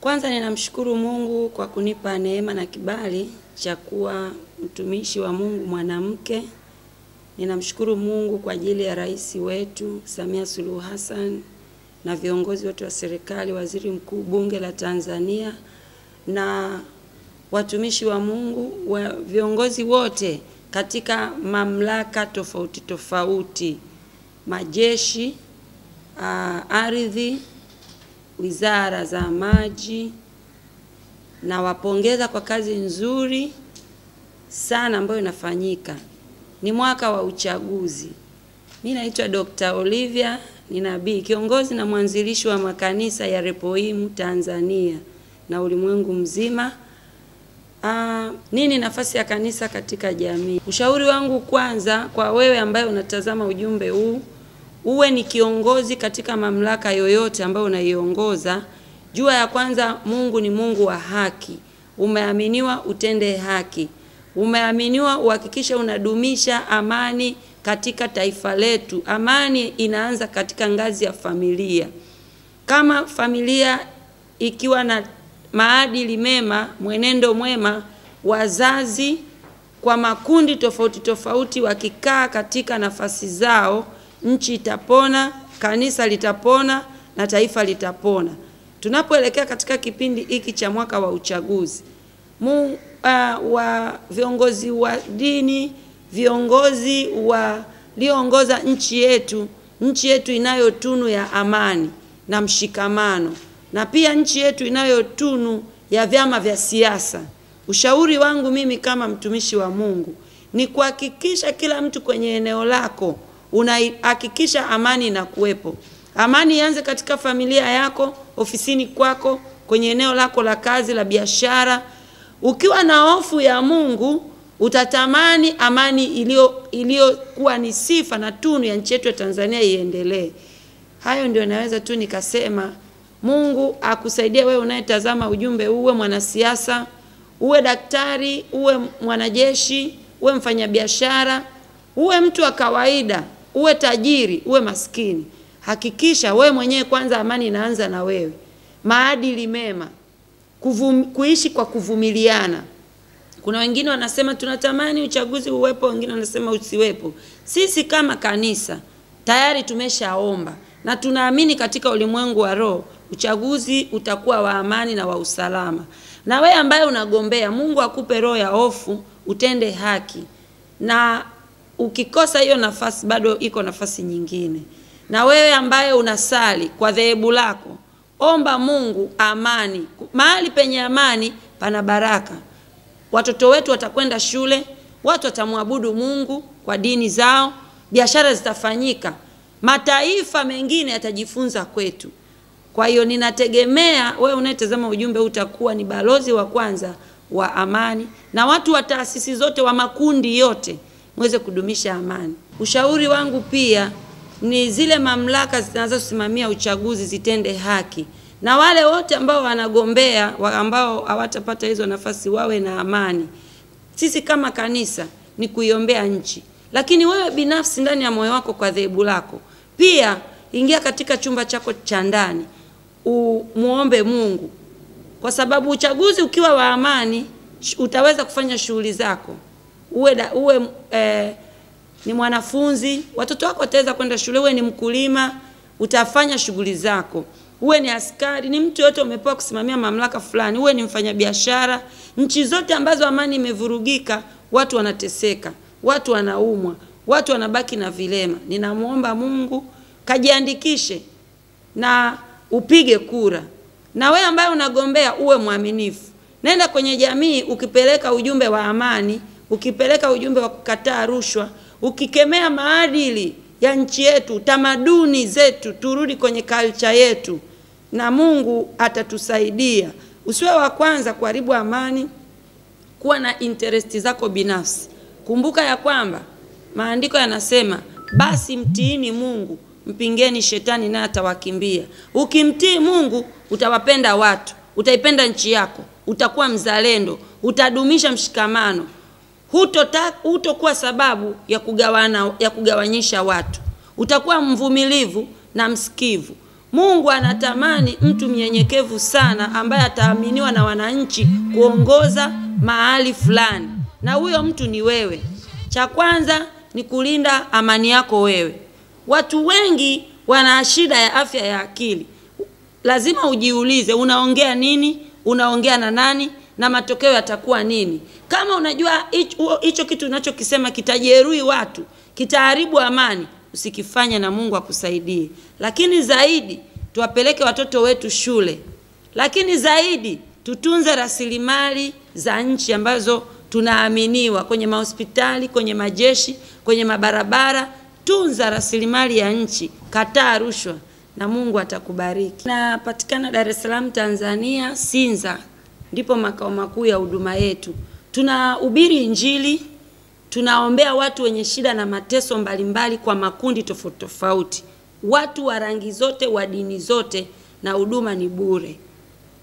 Kwanza ninamshukuru Mungu kwa kunipa neema na kibali cha kuwa mtumishi wa Mungu mwanamke. Ninamshukuru Mungu kwa ajili ya rais wetu Samia Suluhu Hassan na viongozi wote wa serikali, waziri mkuu, bunge la Tanzania na watumishi wa Mungu, viongozi wote katika mamlaka tofauti tofauti, majeshi, ardhi, wizara za maji. Na wapongeza kwa kazi nzuri sana ambayo inafanyika. Ni mwaka wa uchaguzi. Mimi naitwa Dr. Olivia, ni nabii, kiongozi na mwanzilishi wa makanisa ya Repoimu Tanzania na ulimwengu mzima. Nini nafasi ya kanisa katika jamii? Ushauri wangu kwanza kwa wewe ambaye unatazama ujumbe huu, uwe ni kiongozi katika mamlaka yoyote ambayo unaiongoza. Jua ya kwanza, Mungu ni Mungu wa haki. Umeaminiwa utende haki. Umeaminiwa uhakikishe unadumisha amani katika taifa letu. Amani inaanza katika ngazi ya familia. Kama familia ikiwa na maadili mema, mwenendo mwema, wazazi kwa makundi tofauti tofauti wakikaa katika nafasi zao, nchi itapona, kanisa litapona na taifa litapona. Tunapoelekea katika kipindi hiki cha mwaka wa uchaguzi, wa viongozi wa dini, viongozi walioongoza nchi yetu inayo tunu ya amani na mshikamano, na pia nchi yetu inayo tunu ya vyama vya siasa. Ushauri wangu mimi kama mtumishi wa Mungu ni kuhakikisha kila mtu kwenye eneo lako unahakikisha amani na kuwepo. Amani ianze katika familia yako, ofisini kwako, kwenye eneo lako la kazi, la biashara. Ukiwa na hofu ya Mungu, utatamani amani iliyokuwa ni sifa na tunu ya nchi yetu ya Tanzania iendelee. Hayo ndio naweza tu nikasema. Mungu akusaidie wewe unayetazama ujumbe, uwe mwanasiasa, uwe daktari, uwe mwanajeshi, uwe mfanyabiashara, uwe mtu wa kawaida, uwe tajiri, uwe maskini. Hakikisha wewe mwenyewe kwanza amani inaanza na wewe. Maadili mema, kuishi kwa kuvumiliana. Kuna wengine wanasema tunatamani uchaguzi uwepo, wengine wanasema usiwepo. Sisi kama kanisa tayari tumeshaomba na tunaamini katika ulimwengu wa roho uchaguzi utakuwa wa amani na wa usalama. Na wewe ambaye unagombea, Mungu akupe roho ya hofu, utende haki. Na ukikosa hiyo nafasi, bado iko nafasi nyingine. Na wewe ambaye unasali kwa dhehebu lako, omba Mungu amani. Mahali penye amani pana baraka. Watoto wetu watakwenda shule, watu watamwabudu Mungu kwa dini zao, biashara zitafanyika, mataifa mengine yatajifunza kwetu. Kwa hiyo ninategemea wewe unayetazama ujumbe utakuwa ni balozi wa kwanza wa amani, na watu wa taasisi zote, wa makundi yote, muweze kudumisha amani. Ushauri wangu pia ni zile mamlaka zinazosimamia uchaguzi zitende haki. Na wale wote ambao wanagombea, ambao hawatapata hizo nafasi, wawe na amani. Sisi kama kanisa ni kuiombea nchi. Lakini wewe binafsi ndani ya moyo wako kwa dhehebu lako, pia ingia katika chumba chako cha ndani, muombe Mungu. Kwa sababu uchaguzi ukiwa wa amani, utaweza kufanya shughuli zako. Uwe ni mwanafunzi, watoto wako wataweza kwenda shule. Uwe ni mkulima, utafanya shughuli zako. Uwe ni askari, ni mtu yote umepewa kusimamia mamlaka fulani. Uwe ni mfanyabiashara. Nchi zote ambazo amani imevurugika, watu wanateseka, watu wanaumwa, watu wanabaki na vilema. Ninamuomba Mungu kajiandikishe na upige kura. Na wewe ambaye unagombea, uwe mwaminifu. Nenda kwenye jamii ukipeleka ujumbe wa amani, ukipeleka ujumbe wa kukataa rushwa, ukikemea maadili ya nchi yetu, tamaduni zetu, turudi kwenye culture yetu, na Mungu atatusaidia. Usiwe wa kwanza kuharibu amani, kuwa na interest zako binafsi. Kumbuka ya kwamba maandiko yanasema, basi mtiini Mungu, mpingeni shetani naye atawakimbia. Ukimtii Mungu utawapenda watu, utaipenda nchi yako, utakuwa mzalendo, utadumisha mshikamano. Hutokuwa sababu ya kugawanyisha watu. Utakuwa mvumilivu na msikivu. Mungu anatamani mtu mnyenyekevu sana ambaye ataaminiwa na wananchi kuongoza mahali fulani. Na huyo mtu ni wewe. Cha kwanza ni kulinda amani yako wewe. Watu wengi wana shida ya afya ya akili. Lazima ujiulize unaongea nini, unaongea na nani, na matokeo yatakuwa nini. Kama unajua hicho kitu unachokisema kitajeruhi watu, kitaharibu amani, usikifanye na Mungu akusaidie. Lakini zaidi tuwapeleke watoto wetu shule. Lakini zaidi tutunze rasilimali za nchi ambazo tunaaminiwa, kwenye mahospitali, kwenye majeshi, kwenye mabarabara. Tunza rasilimali ya nchi, kataa rushwa na Mungu atakubariki. Napatikana Dar es Salaam, Tanzania, Sinza. Ndipo makao makuu ya huduma yetu. Tunahubiri Injili, tunaombea watu wenye shida na mateso mbalimbali kwa makundi tofauti tofauti. Watu wa rangi zote, wa dini zote, na huduma ni bure.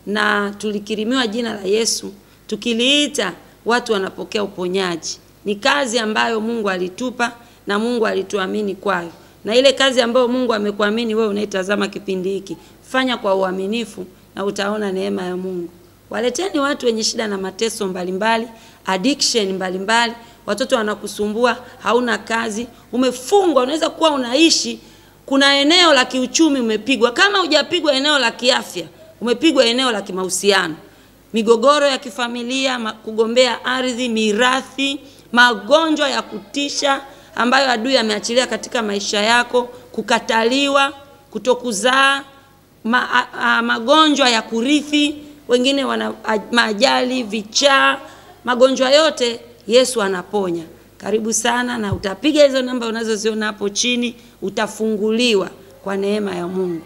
Na tulikirimiwa jina la Yesu, tukiliita watu wanapokea uponyaji. Ni kazi ambayo Mungu alitupa na Mungu alituamini kwayo. Na ile kazi ambayo Mungu amekuamini wewe unaitazama kipindi hiki, fanya kwa uaminifu na utaona neema ya Mungu. Waleteni watu wenye shida na mateso mbalimbali, addiction mbalimbali, watoto wanakusumbua, hauna kazi, umefungwa, unaweza kuwa unaishi, kuna eneo la kiuchumi umepigwa. Kama hujapigwa eneo la kiafya, umepigwa eneo la kimahusiano. Migogoro ya kifamilia, kugombea ardhi, mirathi, magonjwa ya kutisha ambayo adui ameachilia katika maisha yako, kukataliwa, kutokuzaa, magonjwa ya kurithi, wengine wana majali, vichaa, magonjwa yote Yesu anaponya. Karibu sana, na utapiga hizo namba unazoziona hapo chini, utafunguliwa kwa neema ya Mungu.